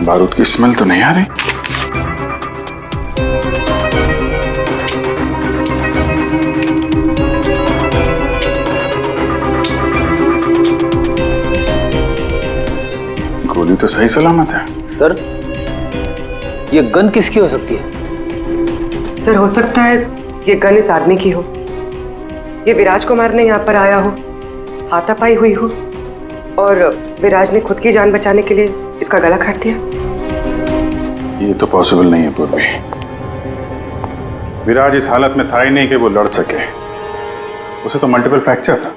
बारूद की स्मेल तो नहीं आ रही। गोली तो सही सलामत है। सर, ये गन किसकी हो सकती है? सर, हो सकता है ये गन इस आदमी की हो। ये विराज को मारने यहाँ पर आया हो, हाथापाई हुई हो और विराज ने खुद की जान बचाने के लिए इसका गला काट दिया। ये तो पॉसिबल नहीं है पूर्वी। विराज इस हालत में था ही नहीं कि वो लड़ सके। उसे तो मल्टीपल फ्रैक्चर था।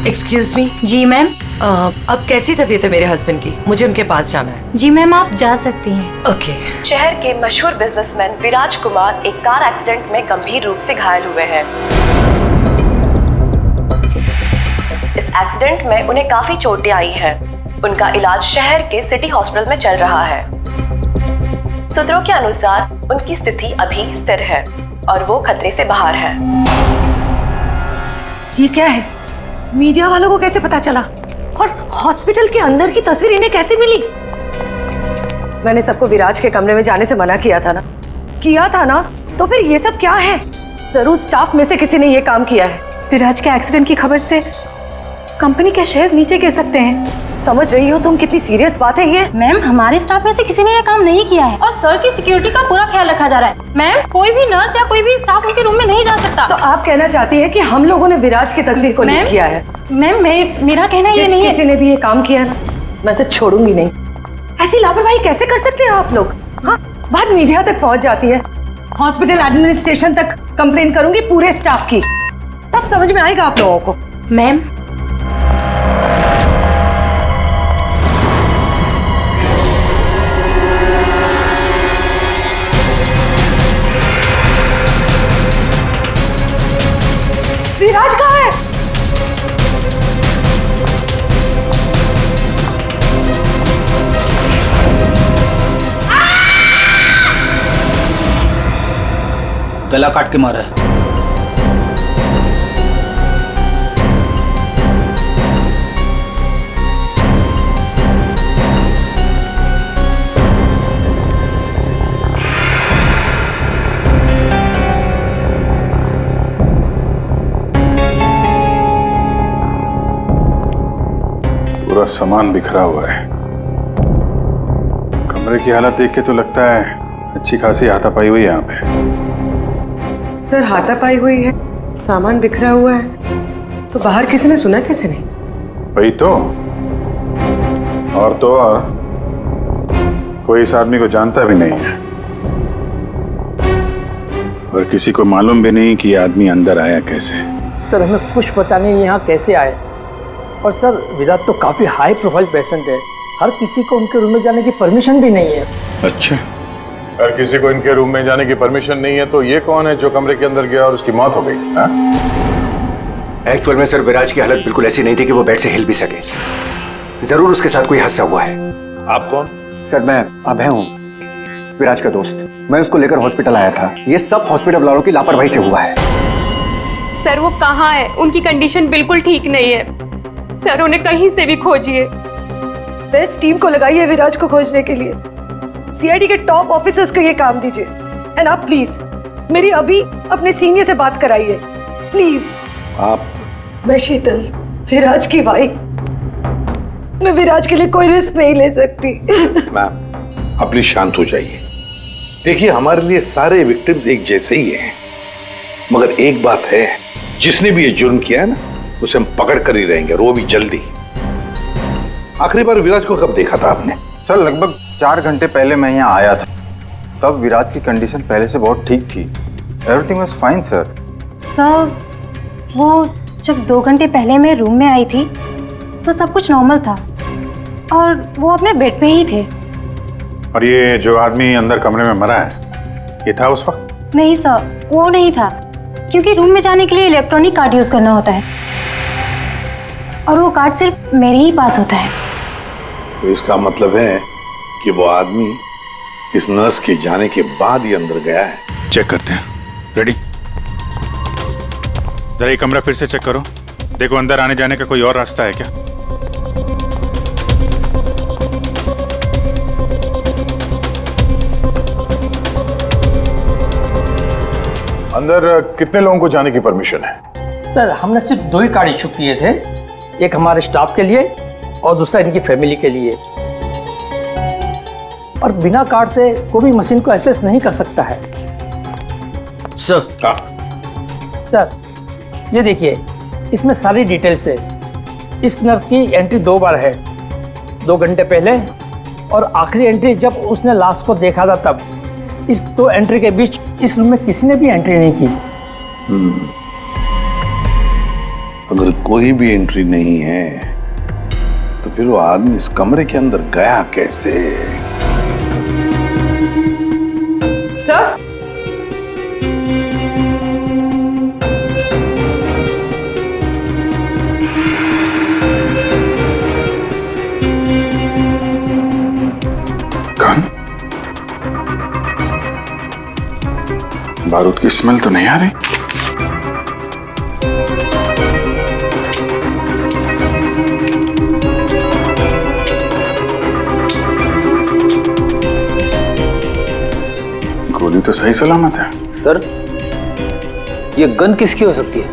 Excuse me. जी मैम। अब कैसी तबीयत है मेरे हस्बैंड की? मुझे उनके पास जाना है। जी मैम, आप जा सकती हैं। ओके। शहर के मशहूर बिजनेसमैन विराज कुमार एक कार एक्सीडेंट में गंभीर रूप से घायल हुए हैं। इस एक्सीडेंट में उन्हें काफी चोटें आई हैं। उनका इलाज शहर के सिटी हॉस्पिटल में चल रहा है। सूत्रों के अनुसार उनकी स्थिति अभी स्थिर है और वो खतरे से बाहर है। ये क्या है? मीडिया वालों को कैसे पता चला? और हॉस्पिटल के अंदर की तस्वीर इन्हें कैसे मिली? मैंने सबको विराज के कमरे में जाने से मना किया था ना? तो फिर ये सब क्या है? जरूर स्टाफ में से किसी ने ये काम किया है। विराज के एक्सीडेंट की खबर से कंपनी के शेयर नीचे गिर सकते हैं। समझ रही हो तुम कितनी सीरियस बात है ये? मैम, हमारे स्टाफ में से किसी ने ये काम नहीं किया है और सर की सिक्योरिटी का पूरा ख्याल रखा जा रहा है। मैम, कोई भी नर्स या कोई भी स्टाफ उनके रूम में नहीं जा सकता। तो आप कहना चाहती है कि हम लोगों ने विराज की तस्वीर को लीक किया है? मैम, मेरा कहना ये नहीं है। किसी ने भी ये काम किया ना, मैं इसे छोड़ूंगी नहीं। ऐसी लापरवाही कैसे कर सकते हो आप लोग? हाँ, बात मीडिया तक पहुंच जाती है, हॉस्पिटल एडमिनिस्ट्रेशन तक कंप्लेन करूंगी पूरे स्टाफ की, तब समझ में आएगा आप लोगों को। मैम, विराज कहाँ है? गला काट के मारा है। पूरा सामान बिखरा हुआ है। कमरे की हालत देख के तो लगता है अच्छी खासी हाथापाई हुई यहाँ पे। सर, हाथापाई हुई है, सामान बिखरा हुआ है, तो बाहर किसी ने सुना कैसे नहीं? वही तो। और कोई इस आदमी को जानता भी नहीं है और किसी को मालूम भी नहीं कि ये आदमी अंदर आया कैसे। सर, हमें कुछ पता नहीं यहाँ कैसे आए। और सर, विराट तो काफी हाई प्रोफाइल पेशेंट है, हर किसी को उनके रूम में जाने की परमिशन भी नहीं है। अच्छा, हर किसी को इनके रूम में जाने की परमिशन नहीं है, तो ये कौन है जो कमरे के अंदर गया और उसकी मौत हो गई? एक्चुअल में सर, विराज की हालत बिल्कुल ऐसी नहीं थी कि वो बेड से हिल भी सके। जरूर उसके साथ कोई हादसा हुआ है। आप कौन? सर, मैं अभय हूँ, विराज का दोस्त। मैं उसको लेकर हॉस्पिटल आया था। ये सब हॉस्पिटल वालों की लापरवाही से हुआ है। सर, वो कहाँ है? उनकी कंडीशन बिल्कुल ठीक नहीं है सर, उन्हें कहीं से भी खोजिए। बेस्ट टीम को लगाइए विराज को खोजने के लिए। सीआईडी के टॉप ऑफिसर्स को ये काम दीजिए। एंड आप प्लीज मेरी अभी अपने सीनियर से बात कराइए, प्लीज। आप? मैं शीतल, विराज की वाइफ। मैं विराज के लिए कोई रिस्क नहीं ले सकती। मैम, आप प्लीज शांत हो जाइए। देखिए, हमारे लिए सारे विक्टिम्स एक जैसे ही हैं, मगर एक बात है, जिसने भी ये जुर्म किया है ना, उसे हम पकड़ कर ही रहेंगे, और वो भी जल्दी। आखिरी बार विराज को कब देखा था आपने? सर, लगभग 4 घंटे पहले मैं यहाँ आया था। तब विराज की कंडीशन पहले से बहुत ठीक थी। Everything was fine sir. Sir, वो जब 2 घंटे पहले मैं रूम में आई थी तो सब कुछ नॉर्मल था और वो अपने बेड पे ही थे। और ये जो आदमी अंदर कमरे में मरा है, ये था उस वक्त? नहीं सर, वो नहीं था, क्योंकि रूम में जाने के लिए इलेक्ट्रॉनिक कार्ड यूज करना होता है और वो कार्ड सिर्फ मेरे ही पास होता है। तो इसका मतलब है कि वो आदमी इस नर्स के जाने के बाद ही अंदर गया है। चेक करते हैं। रेडी? जरा ये कमरा फिर से चेक करो, देखो अंदर आने जाने का कोई और रास्ता है क्या। अंदर कितने लोगों को जाने की परमिशन है? सर हमने सिर्फ 2 ही कार्ड इशू किए थे, एक हमारे स्टाफ के लिए और दूसरा इनकी फैमिली के लिए। और बिना कार्ड से कोई भी मशीन को एक्सेस नहीं कर सकता है। सर ये देखिए, इसमें सारी डिटेल्स है। इस नर्स की एंट्री 2 बार है, 2 घंटे पहले और आखिरी एंट्री जब उसने लास्ट को देखा था तब। इस 2 एंट्री के बीच इस रूम में किसी ने भी एंट्री नहीं की। अगर कोई भी एंट्री नहीं है तो फिर वो आदमी इस कमरे के अंदर गया कैसे? सर, कौन? बारूद की स्मेल तो नहीं आ रही। गोली तो सही सलामत है। सर ये गन किसकी हो सकती है?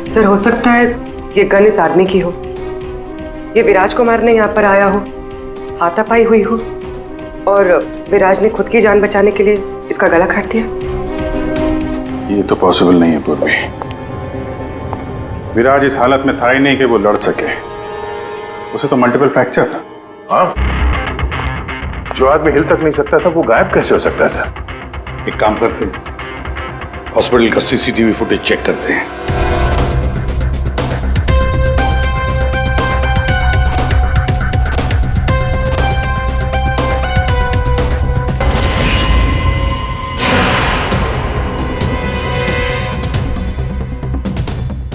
सर हो सकता है ये गन इस आदमी की हो, ये विराज को मारने यहाँ पर आया हो, हाथापाई हुई हो और विराज ने खुद की जान बचाने के लिए इसका गला काट दिया। ये तो पॉसिबल नहीं है पूर्वी। विराज इस हालत में था ही नहीं कि वो लड़ सके, उसे तो मल्टीपल फ्रैक्चर था। हाँ, जो आदमी हिल तक नहीं सकता था वो गायब कैसे हो सकता है सर? एक काम करते हैं, हॉस्पिटल का सीसीटीवी फुटेज चेक करते हैं।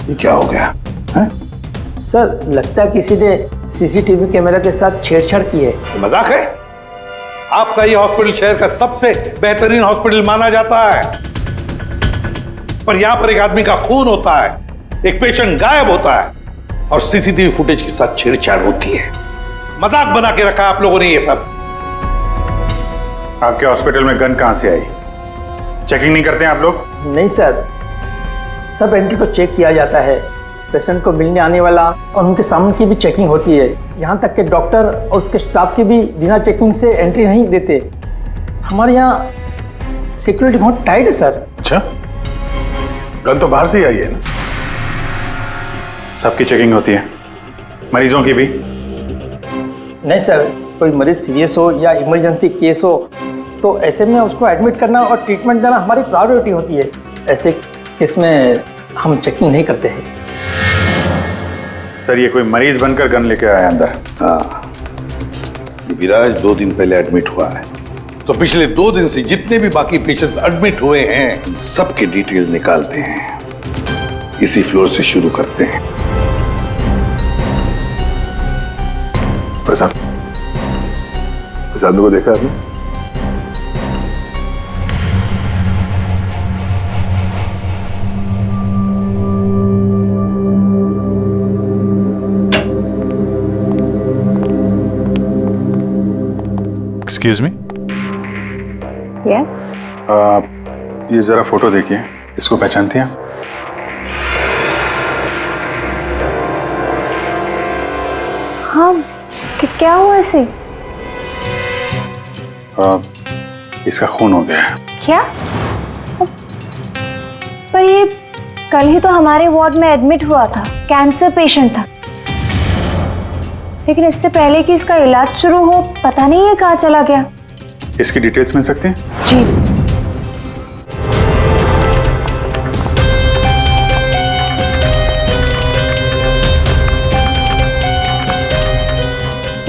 ये क्या हो गया है? सर लगता है किसी ने सीसीटीवी कैमरा के साथ छेड़छाड़ की है। मजाक है? आपका ये हॉस्पिटल शहर का सबसे बेहतरीन हॉस्पिटल माना जाता है, पर यहां पर एक आदमी का खून होता है, एक पेशेंट गायब होता है और सीसीटीवी फुटेज के साथ छेड़छाड़ होती है। मजाक बना के रखा आप लोगों ने ये सब। आपके हॉस्पिटल में गन कहां से आई? चेकिंग नहीं करते हैं आप लोग? नहीं सर, सब एंट्री को चेक किया जाता है। पेशेंट को मिलने आने वाला और उनके सामान की भी चेकिंग होती है। यहाँ तक कि डॉक्टर और उसके स्टाफ की भी बिना चेकिंग से एंट्री नहीं देते। हमारे यहाँ सिक्योरिटी बहुत टाइट है सर। अच्छा, गन तो बाहर से ही आई है ना? सबकी चेकिंग होती है, मरीजों की भी? नहीं सर, कोई मरीज सीरियस हो या इमरजेंसी केस हो तो ऐसे में उसको एडमिट करना और ट्रीटमेंट देना हमारी प्रायोरिटी होती है। ऐसे केस में हम चेकिंग नहीं करते हैं। सर ये कोई मरीज बनकर गन लेके आया अंदर? हाँ, विराज 2 दिन पहले एडमिट हुआ है, तो पिछले 2 दिन से जितने भी बाकी पेशेंट्स एडमिट हुए हैं सबके डिटेल निकालते हैं। इसी फ्लोर से शुरू करते हैं। प्रसाद को देखा आपने? Excuse me. यस। ये जरा फोटो देखिए, इसको पहचानती हैं? हाँ, क्या हुआ इसे? इसका खून हो गया है। क्या? पर ये कल ही तो हमारे वार्ड में एडमिट हुआ था, कैंसर पेशेंट था। लेकिन इससे पहले कि इसका इलाज शुरू हो पता नहीं ये कहाँ चला गया। इसकी डिटेल्स मिल सकती हैं? जी।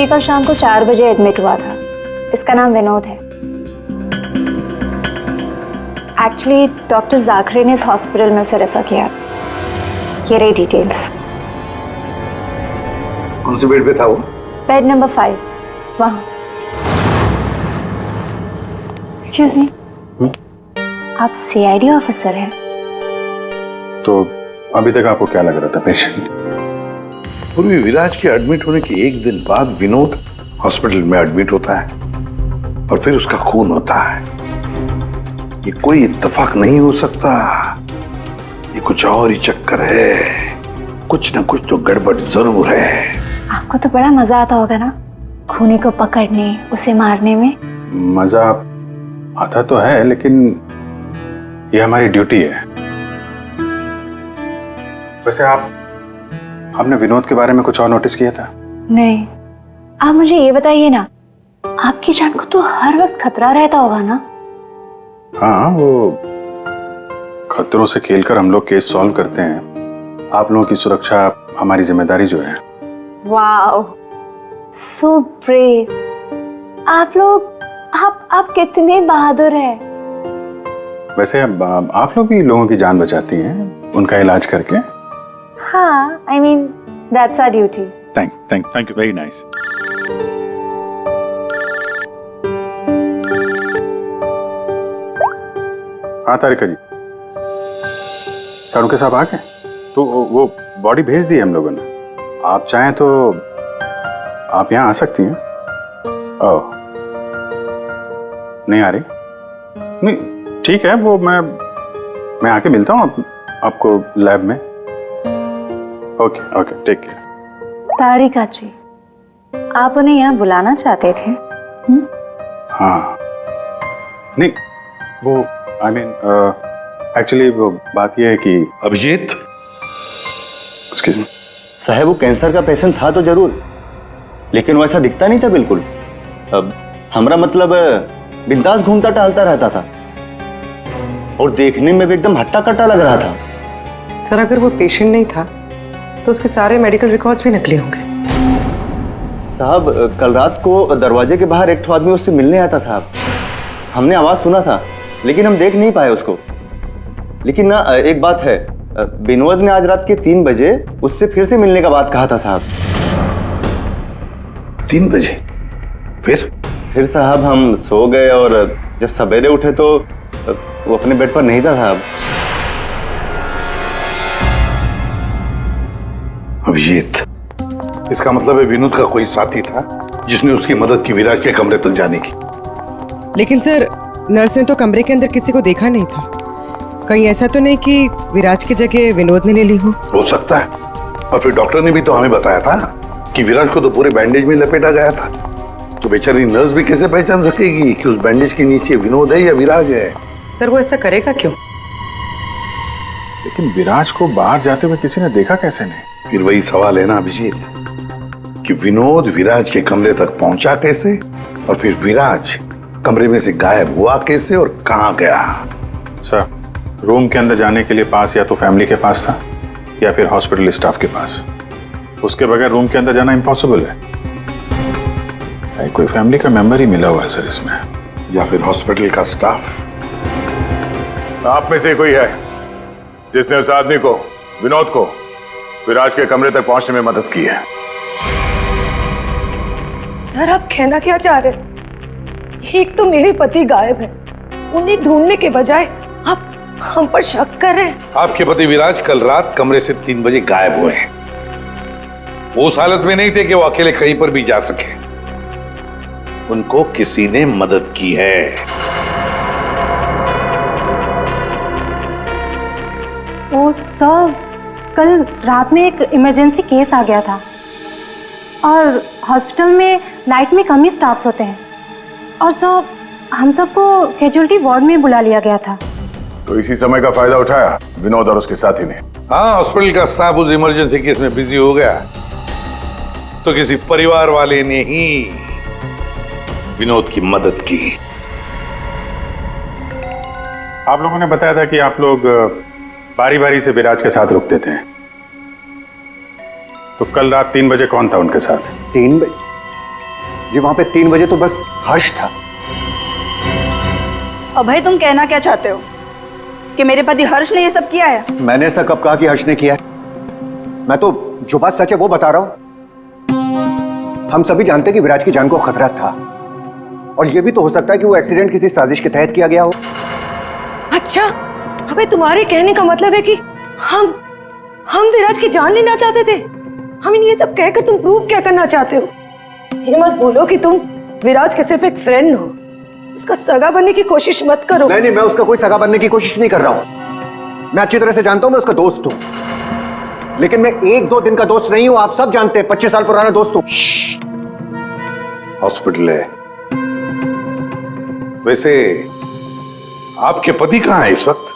ये कल शाम को 4 बजे एडमिट हुआ था। इसका नाम विनोद है। एक्चुअली डॉक्टर जाखरे ने इस हॉस्पिटल में उसे रेफर किया। ये रही डिटेल्स। कौन से बेड पे था वो? बेड नंबर 5 वहाँ। एक्सक्यूज मी, आप सीआईडी ऑफिसर हैं? तो अभी तक आपको क्या लग रहा था पेशेंट? पूर्वी विराज के एडमिट होने के एक दिन बाद विनोद हॉस्पिटल में एडमिट होता है और फिर उसका खून होता है। ये कोई इत्तेफाक नहीं हो सकता, ये कुछ और ही चक्कर है, कुछ ना कुछ तो गड़बड़ जरूर है। आपको तो बड़ा मजा आता होगा ना खूनी को पकड़ने, उसे मारने में? मजा आता तो है, लेकिन ये हमारी ड्यूटी है। वैसे आपने विनोद के बारे में कुछ और नोटिस किया था? नहीं, आप मुझे ये बताइए ना, आपकी जान को तो हर वक्त खतरा रहता होगा ना? हाँ, वो खतरों से खेलकर हम लोग केस सॉल्व करते हैं। आप लोगों की सुरक्षा हमारी जिम्मेदारी जो है। Wow, so brave. आप कितने बहादुर हैं। वैसे आप लोग भी लोगों की जान बचाती हैं उनका इलाज करके। हाँ, I mean that's our duty. Thank you, very nice. हाँ तारिका जी, सारू के साहब आ गए? तो वो बॉडी भेज दी है हम लोगों ने। आप चाहें तो आप यहाँ आ सकती हैं। ओह, नहीं आ रही? नहीं, ठीक है, वो मैं आके मिलता हूँ आपको लैब में। Okay, take care. Tarika ji, आप उन्हें यहाँ बुलाना चाहते थे? हाँ, नहीं, वो आई मीन एक्चुअली वो बात ये है कि अभिजीत, एक्सक्यूज मी साहब, वो कैंसर का पेशेंट था तो जरूर, लेकिन वैसा दिखता नहीं था बिल्कुल। अब हमारा मतलब बिंदास घूमता टहलता रहता था और देखने में भी एकदम हट्टा कट्टा लग रहा था। सर, अगर वो पेशेंट नहीं था तो उसके सारे मेडिकल रिकॉर्ड्स भी नकली होंगे। साहब, कल रात को दरवाजे के बाहर एक आदमी उससे मिलने आया था साहब। हमने आवाज सुना था लेकिन हम देख नहीं पाए उसको। लेकिन ना एक बात है, विनोद ने आज रात के 3 बजे उससे फिर से मिलने का बात कहा था साहब। 3 बजे? फिर साहब हम सो गए और जब सवेरे उठे तो वो अपने बेड पर नहीं था साहब। अभिजीत, इसका मतलब है विनोद का कोई साथी था जिसने उसकी मदद की विराज के कमरे तक जाने की। लेकिन सर, नर्स ने तो कमरे के अंदर किसी को देखा नहीं था। कहीं ऐसा तो नहीं कि विराज की जगह विनोद ने ले ली हो सकता है। और फिर डॉक्टर ने भी तो हमें बताया था कि विराज को तो पूरे बैंडेज में लपेटा गया था। तो बेचारी नर्स भी कैसे पहचान सकेगी कि उस बैंडेज के नीचे विनोद है या विराज है? सर, वो ऐसा करेगा क्यों? लेकिन विराज को बाहर जाते हुए किसी ने देखा कैसे नहीं? फिर वही सवाल है ना अभिजीत, कि विनोद विराज के कमरे तक पहुंचा कैसे और फिर विराज कमरे में से गायब हुआ कैसे और कहां गया? सर, रूम के अंदर जाने के लिए पास या तो फैमिली के पास था या फिर हॉस्पिटल स्टाफ के पास। उसके बगैर रूम के अंदर जाना इम्पॉसिबल है। कोई फैमिली का मेंबर ही मिला हुआ है सर इसमें, या फिर हॉस्पिटल का स्टाफ। आप में से कोई है जिसने उस आदमी को, विनोद को, विराज के कमरे तक पहुंचने में मदद की है? सर, आप कहना क्या चाह रहे? एक तो मेरे पति गायब है, उन्हें ढूंढने के बजाय आप हम पर शक कर रहे हैं। आपके पति विराज कल रात कमरे से 3 बजे गायब हुए हैं। वो उस हालत में नहीं थे कि वो अकेले कहीं पर भी जा सके। उनको किसी ने मदद की है। ओ सर, कल रात में एक इमरजेंसी केस आ गया था और हॉस्पिटल में नाइट में कम ही स्टाफ होते हैं और सर हम सबको कैजुअलिटी वार्ड में बुला लिया गया था। तो इसी समय का फायदा उठाया विनोद और उसके साथी ने। हाँ, हॉस्पिटल का स्टाफ उस इमरजेंसी केस में बिजी हो गया तो किसी परिवार वाले ने ही विनोद की मदद की। आप लोगों ने बताया था कि आप लोग बारी बारी से विराज के साथ रुकते थे, तो कल रात 3 बजे कौन था उनके साथ? 3 बजे जी, वहां पे 3 बजे तो बस हर्ष था। अभय, तुम कहना क्या चाहते हो कि मेरे पति हर्ष ने ये सब किया है? मैंने ऐसा कब कहा कि हर्ष ने किया है? मैं तो जो बात सच है वो बता रहा हूं। हम सभी जानते कि विराज की जान को खतरा था और ये भी तो हो सकता है कि वो एक्सीडेंट किसी साजिश के तहत किया गया हो। अच्छा, अबे तुम्हारे कहने का मतलब है कि हम विराज की जान लेना चाहते थे। हम ये सब कहकर तुम प्रूव क्या करना चाहते हो? ये मत बोलो कि तुम विराज के सिर्फ एक फ्रेंड हो, उसका सगा बनने की कोशिश मत करो। नहीं, मैं उसका कोई सगा बनने की कोशिश नहीं कर रहा हूं। मैं अच्छी तरह से जानता हूं मैं उसका दोस्त हूं, लेकिन मैं 1-2 दिन का दोस्त नहीं हूं। आप सब जानते हैं 25 साल पुराना दोस्त हूं। हॉस्पिटल है। वैसे आपके पति कहाँ है इस वक्त,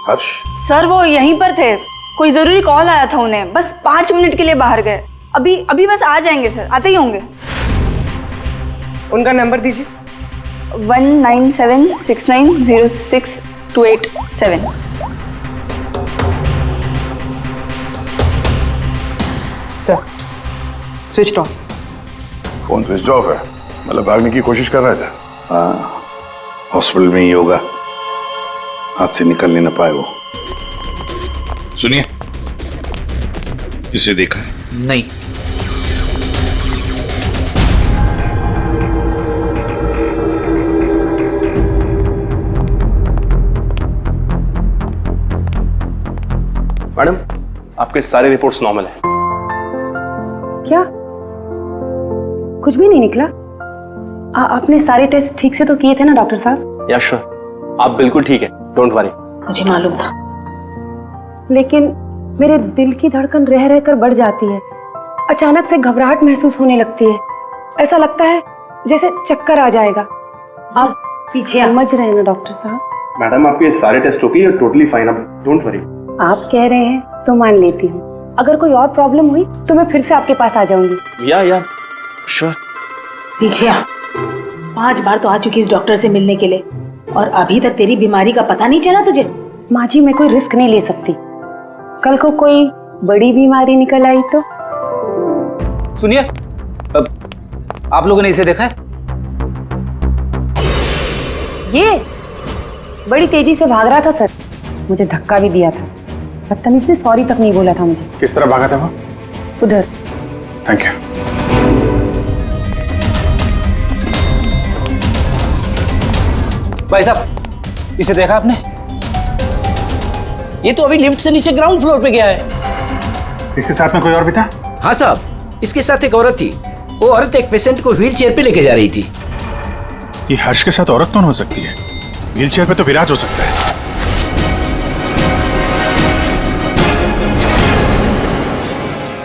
हर्ष? सर वो यहीं पर थे, कोई जरूरी कॉल आया था उन्हें, बस 5 मिनट के लिए बाहर गए। अभी बस आ जाएंगे सर, आते ही होंगे। उनका नंबर दीजिए। 1976906287। Sir, switch off. Phone switch off है, मतलब भागने की कोशिश कर रहा है सर। हाँ, हॉस्पिटल में ही होगा, हाथ से निकलने न पाए वो। सुनिए, इसे देखा है? नहीं। मैडम, आपके सारे रिपोर्ट्स नॉर्मल है। क्या कुछ भी नहीं निकला? आपने सारे टेस्ट ठीक से तो किए थे ना डॉक्टर साहब? या श्योर, आप बिल्कुल ठीक है, डोंट वरी। मुझे मालूम था, लेकिन मेरे दिल की धड़कन रह रहकर बढ़ जाती है। अचानक से घबराहट महसूस होने लगती है। ऐसा लगता है जैसे चक्कर आ जाएगा। आप पीछे समझ रहे हैं ना डॉक्टर साहब? मैडम, आपके सारे test okay, you totally fine, आप डोंट वरी। आप कह रहे हैं तो मान लेती हूँ। अगर कोई और प्रॉब्लम हुई तो मैं फिर से आपके पास आ जाऊंगी। या श्योर। पीछे आ। 5 बार तो आ चुकी इस डॉक्टर से मिलने के लिए, और अभी तक तेरी बीमारी का पता नहीं चला तुझे? माँ जी, मैं कोई रिस्क नहीं ले सकती। कल को कोई बड़ी बीमारी निकल आई तो? सुनिए, आप लोगों ने इसे देखा है? ये बड़ी तेजी से भाग रहा था सर, मुझे धक्का भी दिया था। बदतमीज ने सॉरी तक नहीं बोला था मुझे। किस तरह भागा था वो? उधर। Thank you. भाई साहब, इसे देखा आपने? ये तो अभी लिफ्ट से नीचे ग्राउंड फ्लोर पे गया है। इसके साथ में कोई और भी था? हाँ साहब, इसके साथ एक औरत थी। वो औरत एक पेशेंट को व्हील चेयर पे लेके जा रही थी। ये हर्ष के साथ औरत कौन हो सकती है? व्हील चेयर पे तो विराज हो सकता है।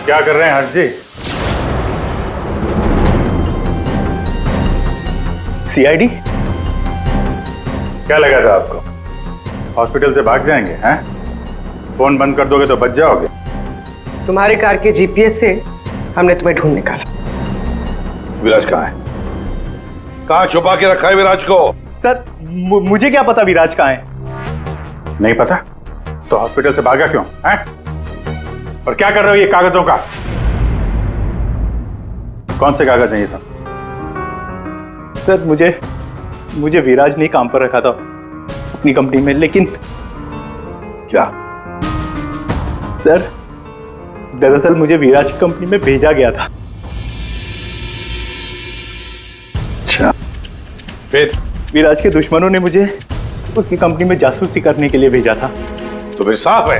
क्या कर रहे हैं हर्ष जी? सीआईडी? क्या लगा था आपको हॉस्पिटल से भाग जाएंगे? हैं? फोन बंद कर दोगे तो बच जाओगे। तुम्हारे कार के जीपीएस से हमने तुम्हें ढूंढ निकाला। विराज कहाँ है? कहाँ छुपा के रखा है विराज को? सर, मुझे क्या पता विराज कहाँ है? नहीं पता तो हॉस्पिटल से भागा क्यों? हैं? और क्या कर रहे हो ये कागजों का? कौन से कागज हैं ये सब? सर, मुझे विराज ने काम पर रखा था अपनी कंपनी में, लेकिन क्या? सर, दरअसल मुझे विराज की कंपनी में भेजा गया था। अच्छा, फिर? विराज के दुश्मनों ने मुझे उसकी कंपनी में जासूसी करने के लिए भेजा था। तो फिर साफ है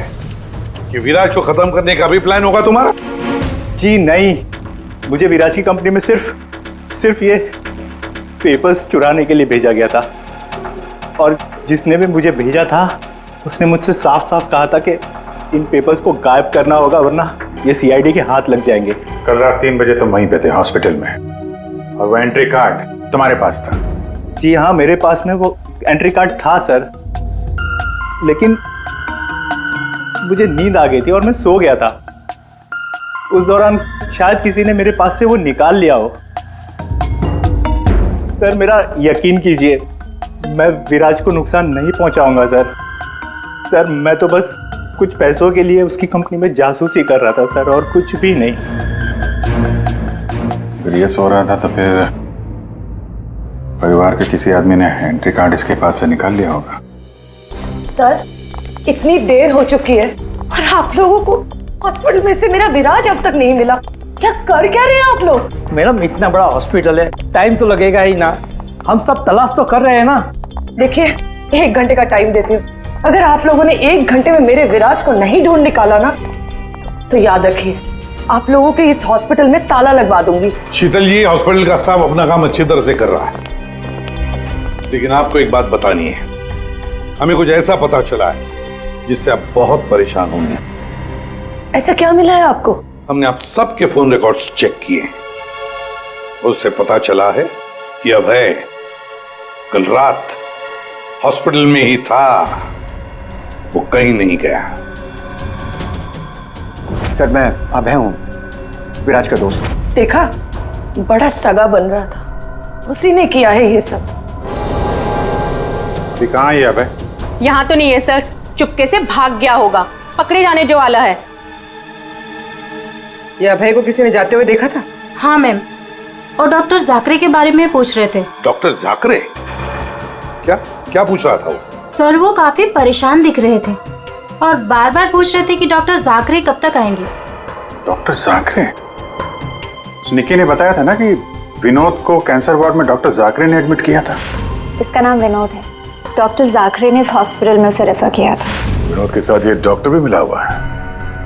कि विराज को खत्म करने का भी प्लान होगा तुम्हारा? जी नहीं, मुझे विराज की कंपनी में सिर्फ ये पेपर्स चुराने के लिए भेजा गया था, और जिसने भी मुझे भेजा था उसने मुझसे साफ साफ कहा था कि इन पेपर्स को गायब करना होगा, वरना ये सीआईडी के हाथ लग जाएंगे। कल रात 3 बजे तुम वहीं पे थे हॉस्पिटल में, और वो एंट्री कार्ड तुम्हारे पास था? जी हाँ, मेरे पास में वो एंट्री कार्ड था सर, लेकिन मुझे नींद आ गई थी और मैं सो गया था। उस दौरान शायद किसी ने मेरे पास से वो निकाल लिया हो। सर, मेरा यकीन कीजिए, मैं विराज को नुकसान नहीं पहुंचाऊंगा सर। सर, मैं तो बस कुछ पैसों के लिए उसकी कंपनी में जासूसी कर रहा था सर, और कुछ भी नहीं। फिर ये सो रहा था तो फिर परिवार के किसी आदमी ने एंट्री कार्ड इसके पास से निकाल लिया होगा। सर, इतनी देर हो चुकी है और आप लोगों को हॉस्पिटल में से मेरा विराज अब तक नहीं मिला। क्या कर क्या रहे हैं आप लोग? मैडम, इतना बड़ा हॉस्पिटल है, टाइम तो लगेगा ही ना। हम सब तलाश तो कर रहे हैं ना। देखिए, 1 घंटे का टाइम देती हूँ। अगर आप लोगों ने 1 घंटे में मेरे विराज को नहीं ढूंढ निकाला ना, तो याद रखिए, आप लोगों के इस हॉस्पिटल में ताला लगवा दूंगी। शीतल जी, हॉस्पिटल का स्टाफ अपना काम अच्छी तरह से कर रहा है, लेकिन आपको एक बात बतानी है। हमें कुछ ऐसा पता चला है जिससे आप बहुत परेशान होंगे। ऐसा क्या मिला है आपको? हमने आप सबके फोन रिकॉर्ड्स चेक किए, उससे पता चला है कि अभय कल रात हॉस्पिटल में ही था, वो कहीं नहीं गया। सर, मैं अभय हूं, विराज का दोस्त। देखा, बड़ा सगा बन रहा था, उसी ने किया है ये सब। कहाँ है अभय? यहाँ तो नहीं है सर, चुपके से भाग गया होगा, पकड़े जाने जो वाला है। ये अभय को किसी ने जाते हुए देखा था? हाँ मैम, और डॉक्टर जाकरे के बारे में पूछ रहे थे। डॉक्टर जाकरे? क्या क्या पूछ रहा था वो? सर, वो काफी परेशान दिख रहे थे और बार बार पूछ रहे थे कि डॉक्टर जाकरे कब तक आएंगे। डॉक्टर जाकरे? निकी ने बताया था ना कि विनोद को कैंसर वार्ड में डॉक्टर जाकरे ने एडमिट किया था। इसका नाम विनोद है। डॉक्टर जाकरे ने इस हॉस्पिटल में उसे रेफर किया था। विनोद के साथ ये डॉक्टर भी मिला हुआ है।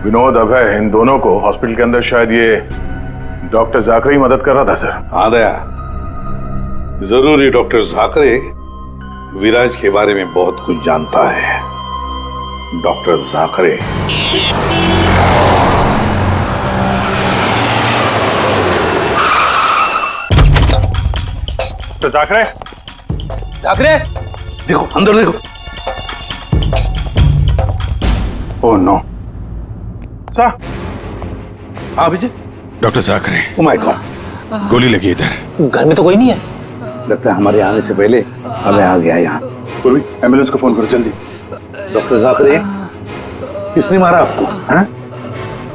विनोद, अभय, इन दोनों को हॉस्पिटल के अंदर शायद ये डॉक्टर जाकरे ही मदद कर रहा था सर। हाँ दया, जरूर ये डॉक्टर जाकरे विराज के बारे में बहुत कुछ जानता है। डॉक्टर जाकरे। तो जाकरे? जाकरे? देखो, अंदर देखो। Oh no. सा? हाँ Vijay. Doctor Jakare. Oh my god. गोली लगी इधर। घर में तो कोई नहीं है। लगता है हमारे आने से पहले अभय आ गया यहाँ। पूर्वी, एम्बुलेंस को फोन करो जल्दी। डॉक्टर जाकरे, किसने मारा आपको? हाँ?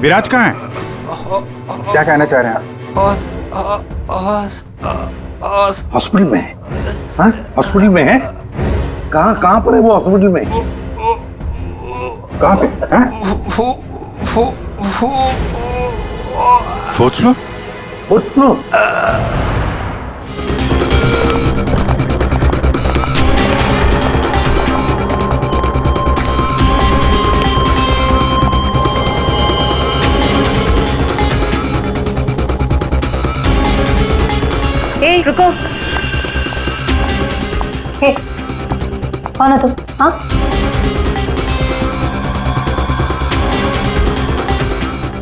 विराज कहाँ है? क्या कहना चाह रहे हैं आप? हॉस्पिटल में है? हाँ? हॉस्पिटल में है? कहाँ पर है वो हॉस्पिटल में? कहाँ पे? Fourth floor? Fourth floor? ए, रुको। हे, कौन हो तुम? हाँ?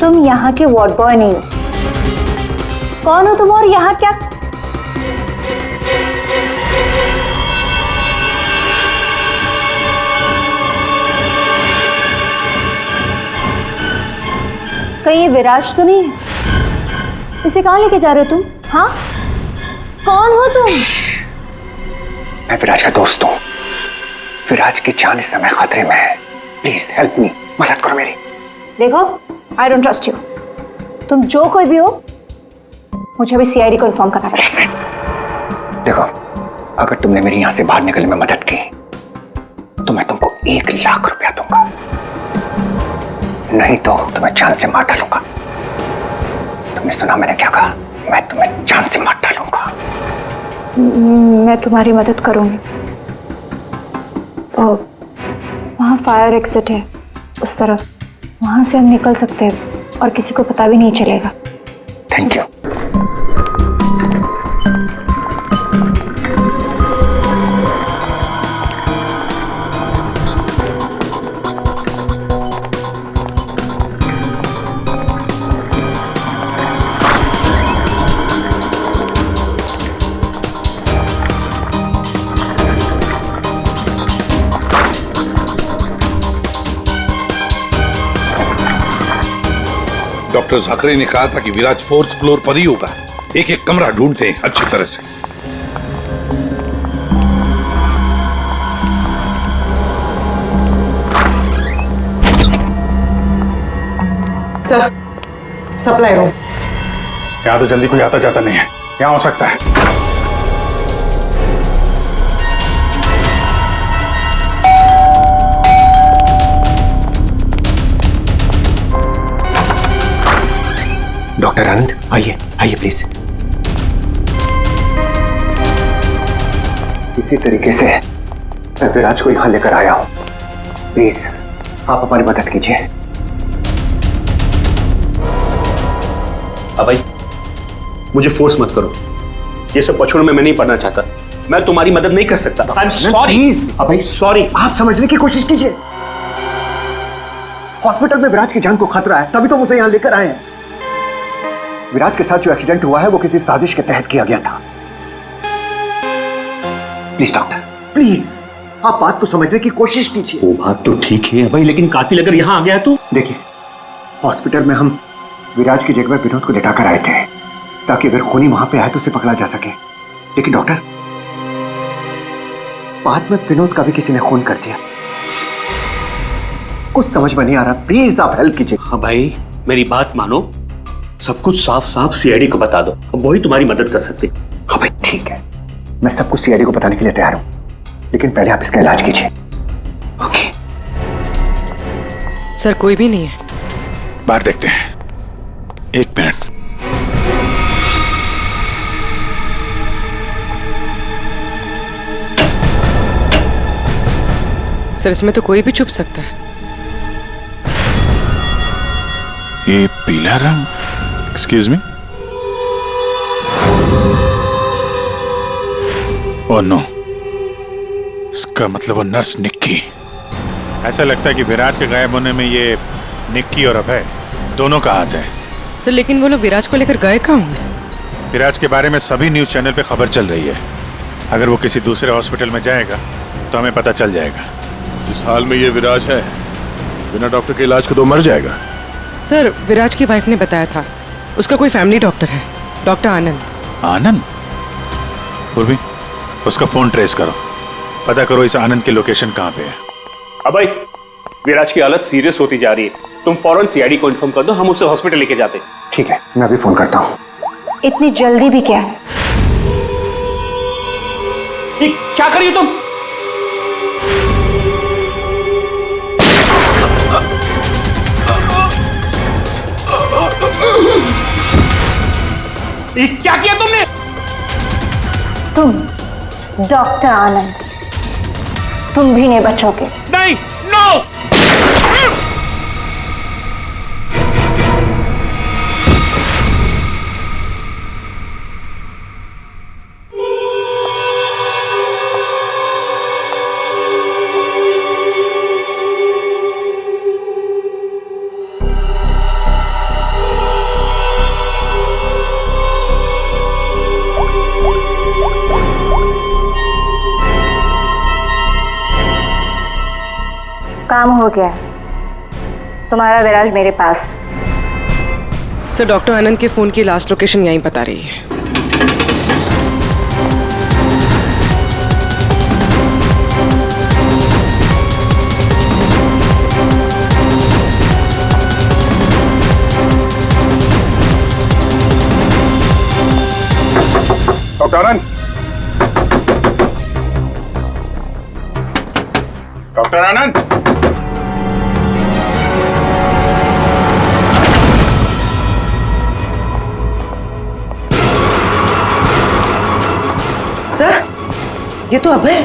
तुम यहाँ के वार्ड बॉय नहीं हो। कौन हो तुम और यहाँ क्या? कहीं ये विराज तो नहीं है? इसे कहाँ लेके जा रहे हो तुम? हाँ? कौन हो तुम? मैं विराज का दोस्त हूँ। विराज की जान इस समय खतरे में है। प्लीज हेल्प मी, मदद करो मेरी। देखो, आई डोंट ट्रस्ट यू। तुम जो कोई भी हो, मुझे अभी सीआईडी को इन्फॉर्म करना पड़ेगा। देखो, अगर तुमने मेरी यहाँ से बाहर निकलने में मदद की तो मैं तुमको 1 लाख रुपया दूंगा, नहीं तो तुम्हें जान से मार डालूंगा। तुमने सुना मैंने क्या कहा? मैं तुम्हें जान से मार डालूंगा। मैं तुम्हारी मदद करूंगी। वहाँ फायर एग्जिट है उस तरफ, वहां से हम निकल सकते हैं और किसी को पता भी नहीं चलेगा। Thank you. डॉक्टर जाकरे ने कहा था कि विराज 4th फ्लोर पर ही होगा। एक एक कमरा ढूंढते हैं अच्छी तरह से। Sir, supply room. यहाँ तो जल्दी कोई आता जाता नहीं है, यहाँ हो सकता है। डॉक्टर आनंद, आइए आइए प्लीज। किसी तरीके से मैं विराज को यहां लेकर आया हूं। प्लीज आप हमारी मदद कीजिए। अभय, मुझे फोर्स मत करो। ये सब पछुड़ में मैं नहीं पढ़ना चाहता। मैं तुम्हारी मदद नहीं कर सकता। I am sorry. Abhay sorry. आप समझने की कोशिश कीजिए। हॉस्पिटल में विराज की जान को खतरा है, तभी तो उसे यहां लेकर आए हैं। विराज के साथ जो एक्सीडेंट हुआ है वो किसी साजिश के तहत किया गया था। प्लीज डॉक्टर, प्लीज आप बात को समझने की कोशिश कीजिए। वो बात तो ठीक है भाई, लेकिन कातिल अगर यहाँ आ गया तो? देखिए, हॉस्पिटल में हम विराज की जगह विनोद को लेटाकर आए थे ताकि अगर खूनी वहां पे आए तो उसे पकड़ा जा सके। लेकिन डॉक्टर, बाद में विनोद का भी किसी ने खून कर दिया। कुछ समझ में नहीं आ रहा। प्लीज आप हेल्प कीजिए। हाँ भाई, मेरी बात मानो। सब कुछ साफ साफ सीआईडी को बता दो, वही तुम्हारी मदद कर सकते। हाँ भाई ठीक है, मैं सब कुछ सीआईडी को बताने के लिए तैयार हूं, लेकिन पहले आप इसका इलाज कीजिए। ओके सर, कोई भी नहीं है। बाहर देखते हैं। एक मिनट। सर, इसमें तो कोई भी छुप सकता है। ये पीला रंग, एक्सक्यूज मी। ओह नो, इसका मतलब वो नर्स निक्की। ऐसा लगता है कि विराज के गायब होने में ये निक्की और अभय दोनों का हाथ है। सर, लेकिन वो लोग विराज को लेकर गए कहाँ होंगे? विराज के बारे में सभी न्यूज चैनल पे खबर चल रही है। अगर वो किसी दूसरे हॉस्पिटल में जाएगा तो हमें पता चल जाएगा। इस हाल में ये विराज है, बिना डॉक्टर के इलाज को तो मर जाएगा। सर, विराज की वाइफ ने बताया था उसका कोई फैमिली डॉक्टर है, डॉक्टर आनंद। आनंद? पूर्वी, उसका फोन ट्रेस करो, पता करो इस आनंद की लोकेशन कहाँ पे है। अभय, विराज की हालत सीरियस होती जा रही है। तुम फौरन सीआईडी को इन्फॉर्म कर दो, हम उसे हॉस्पिटल लेके जाते। ठीक है, मैं अभी फोन करता हूँ। इतनी जल्दी भी क्या है? क्या करिए तुम? क्या किया तुमने? तुम डॉक्टर आनंद, तुम भी नहीं बचोगे। नहीं, नो! काम हो गया, तुम्हारा विराज मेरे पास। सर, डॉक्टर आनंद के फोन की लास्ट लोकेशन यहीं बता रही है। डॉक्टर आनंद, डॉक्टर आनंद, सर, ये तो अभय।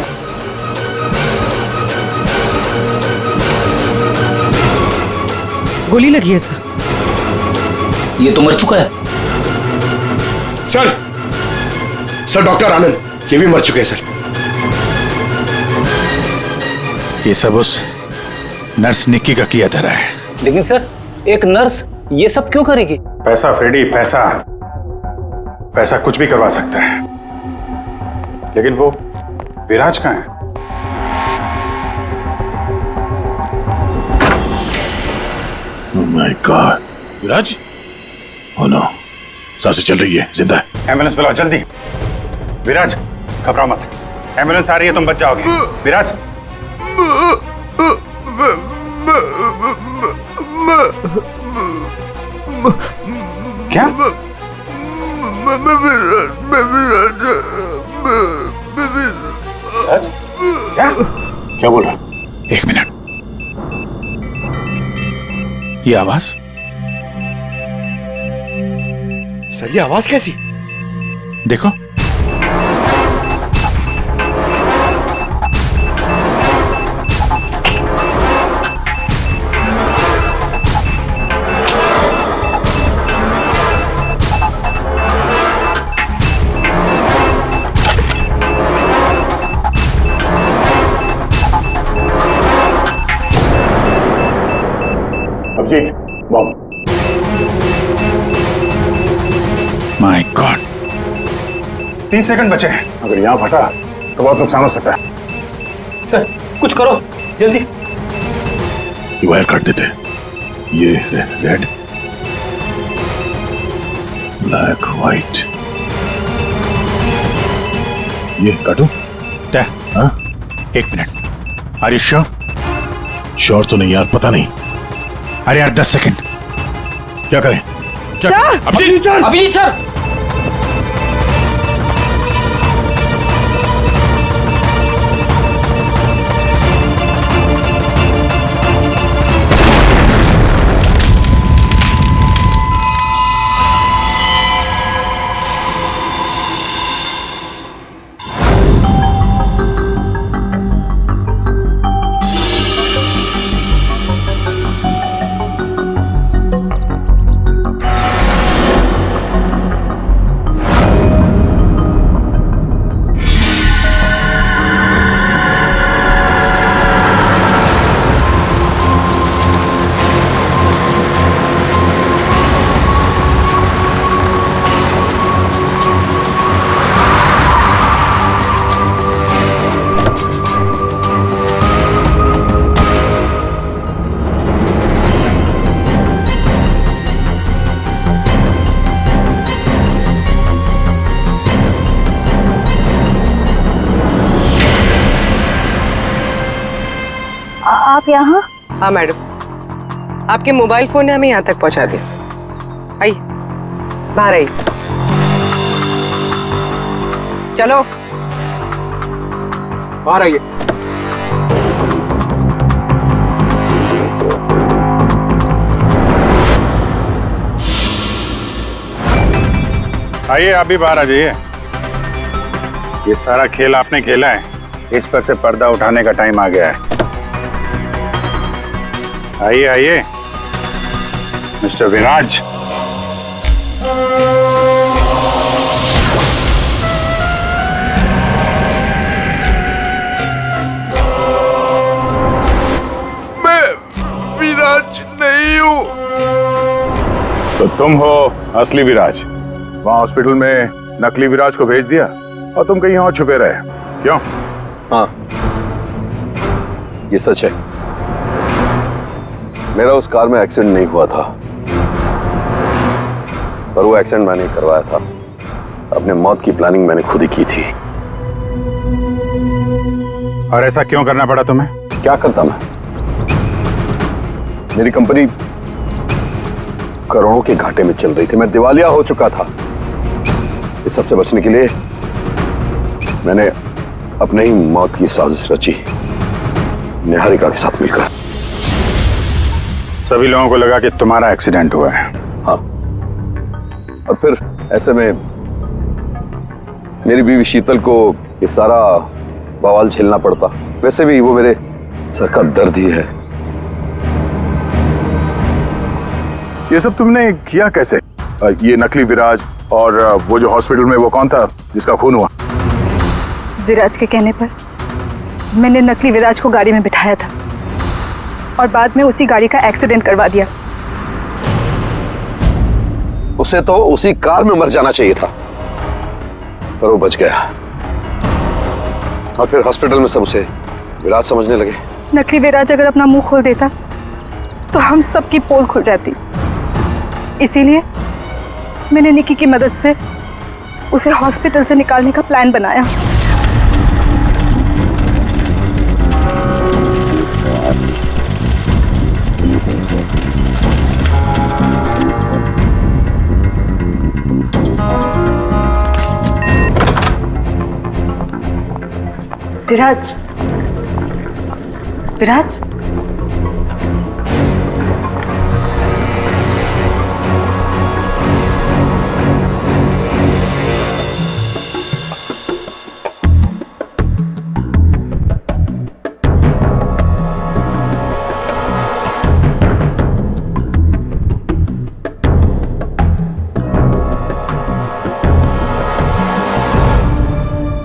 गोली लगी है सर। ये तो मर चुका है। सर डॉक्टर आनंद ये भी मर चुके हैं सर। ये सब उस नर्स निक्की का किया धरा है। लेकिन सर, एक नर्स ये सब क्यों करेगी? पैसा फ्रेडी, पैसा। पैसा कुछ भी करवा सकता है। लेकिन वो विराज कहाँ है? Oh my God, Viraj? Oh no, सांसें चल रही है, जिंदा है। एम्बुलेंस बुलाओ जल्दी। विराज, घबराओ मत, एम्बुलेंस आ रही है, तुम बच जाओगे। विराज, क्या? क्या? क्या बोल रहा? एक मिनट, ये आवाज? सर, ये आवाज कैसी? देखो। Abhijeet, mom. My god, 30 second बचे हैं। अगर यहाँ फटा तो बहुत नुकसान हो सकता है। सर कुछ करो जल्दी। ये वायर काट देते। ये रेड, ब्लैक, व्हाइट, ये काटू? हाँ? 1 मिनट। Are you sure? श्योर तो नहीं यार, पता नहीं। अरे यार 10 सेकंड। क्या करें? क्या करें? Abhijeet sir, Abhijeet sir. आप यहाँ? हाँ मैडम, आपके मोबाइल फोन ने हमें यहाँ तक पहुँचा दिया। आइए, बाहर आइए। चलो बाहर आइए। आइए, आप भी बाहर आ जाइए। ये सारा खेल आपने खेला है, इस पर से पर्दा उठाने का टाइम आ गया है। आइए आइए मिस्टर विराज। मैं विराज नहीं हूं। तो तुम हो असली विराज। वहां हॉस्पिटल में नकली विराज को भेज दिया और तुम कहीं और छुपे रहे, क्यों? हाँ, ये सच है। मेरा उस कार में एक्सीडेंट नहीं हुआ था, पर वो एक्सीडेंट मैंने करवाया था। अपने मौत की प्लानिंग मैंने खुद ही की थी। और ऐसा क्यों करना पड़ा तुम्हें? क्या करता मैं? मेरी कंपनी करोड़ों के घाटे में चल रही थी, मैं दिवालिया हो चुका था। इस सबसे बचने के लिए मैंने अपने ही मौत की साजिश रची, निहारिका के साथ मिलकर। सभी लोगों को लगा कि तुम्हारा एक्सीडेंट हुआ है। हाँ, और फिर ऐसे में मेरी बीवी शीतल को ये सारा बवाल झेलना पड़ता। वैसे भी वो मेरे सर का दर्द ही है। ये सब तुमने किया कैसे? ये नकली विराज और वो जो हॉस्पिटल में वो कौन था जिसका खून हुआ? विराज के कहने पर मैंने नकली विराज को गाड़ी में बिठाया था और बाद में उसी गाड़ी का एक्सीडेंट करवा दिया। उसे तो उसी कार में मर जाना चाहिए था, पर वो बच गया। और फिर हॉस्पिटल में सब उसे विराज समझने लगे। नकली विराज अगर अपना मुंह खोल देता तो हम सबकी पोल खुल जाती। इसीलिए मैंने निकी की मदद से उसे हॉस्पिटल से निकालने का प्लान बनाया। विराज, विराज,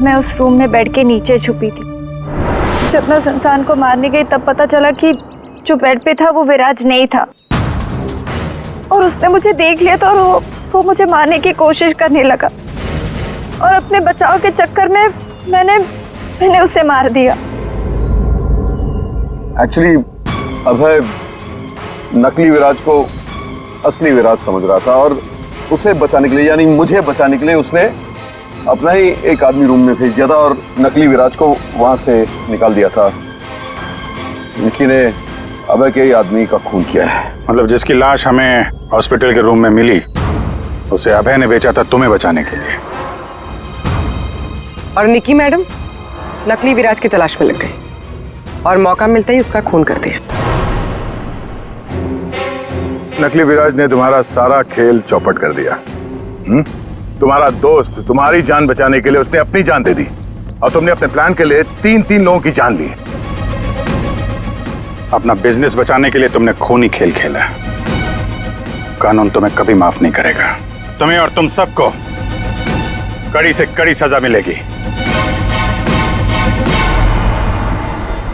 मैं उस रूम में बेड के नीचे छुपी थी। जब मैं उस इंसान को मारने गई तब पता चला कि जो बेड पे था वो विराज नहीं था। और उसने मुझे देख लिया था और वो मुझे मारने की कोशिश करने लगा और अपने बचाव के चक्कर में मैंने उसे मार दिया। एक्चुअली अभय नकली विराज को असली विराज समझ रहा था और उसे बचाने के लिए, यानी मुझे बचाने के लिए, उसने अपना ही एक आदमी रूम में भेज दिया था और नकली विराज को वहां से निकाल दिया था। निकी ने अभय के ही आदमी का खून किया है। मतलब जिसकी लाश हमें हॉस्पिटल के रूम में मिली उसे अभय ने बेचा था तुम्हें बचाने के लिए। और निकी मैडम नकली विराज की तलाश में लग गई और मौका मिलते ही उसका खून कर दिया। नकली विराज ने तुम्हारा सारा खेल चौपट कर दिया। तुम्हारा दोस्त तुम्हारी जान बचाने के लिए उसने अपनी जान दे दी और तुमने अपने प्लान के लिए तीन लोगों की जान ली। अपना बिजनेस बचाने के लिए तुमने खूनी खेल खेला। कानून तुम्हें कभी माफ नहीं करेगा। तुम्हें और तुम सबको कड़ी से कड़ी सजा मिलेगी।